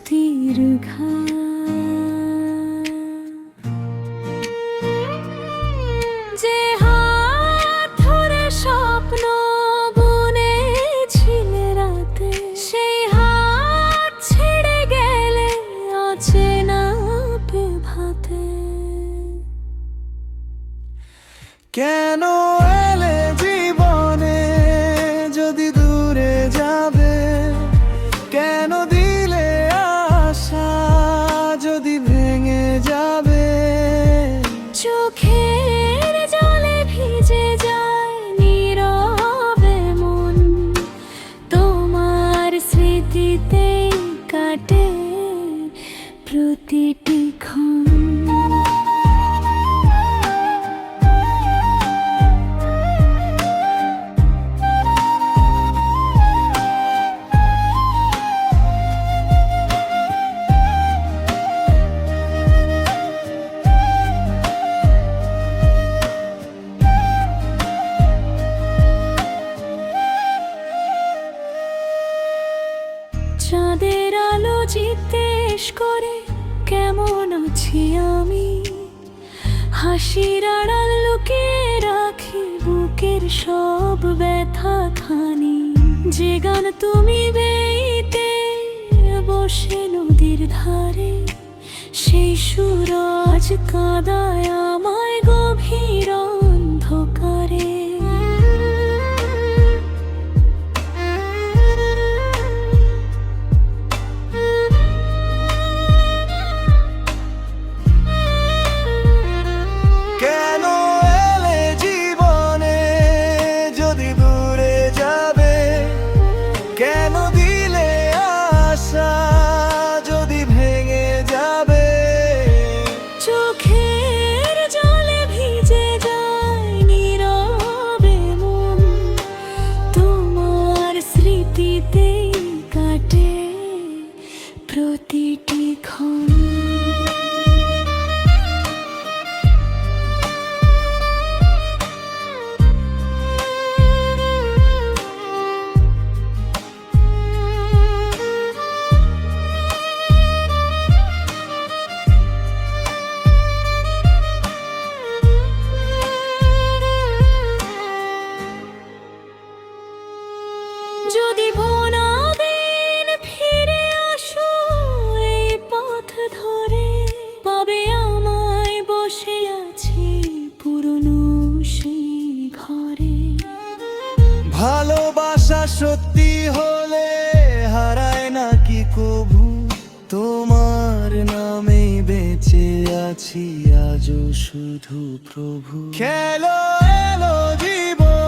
স্মৃতির ঘাট। যে হাত ধরে স্বপ্ন বুনেছিলে রাতে, সেই হাত ছেড়ে গেলে অচেনা ভাতে। কেন এলে জীবনে যদি দূরে যাবে? কেন দিলে আশা যদি ভেঙে যাবে? চোখের জলে ভিজে যায় নীরবে মন, তোমার স্মৃতিতে কাটে প্রতিটি ক্ষণ। চাঁদের আলো জিজ্ঞেস করে কেমন আছি আমি, হাসির আড়াল লুকিয়ে রাখি বুকের সব ব্যথা খানি। যে গান তুমি বেইতে বসে নদীর ধারে, সেই সুর আজ কাঁদায় আমায় গভীর অন্ধকারে। কেন এলে জীবনে যদি দূরে যাবে? কেন দিলে আশা যদি ভেঙে যাবে? চোখের জলে ভিজে যায় নীরবে মন, তোমার স্মৃতিতে কাটে প্রতিটি ক্ষণ। যদি ভোলা দিন ফিরে আসো এই পথ ধরে, পাবে আমায় বসে আছি পুরনো সেই ঘরে। ভালোবাসা সত্যি হলে হারায় নাকি কভু? তোমার নামে বেঁচে আছি আজও শুধু প্রভু। খেলো এলো জীবন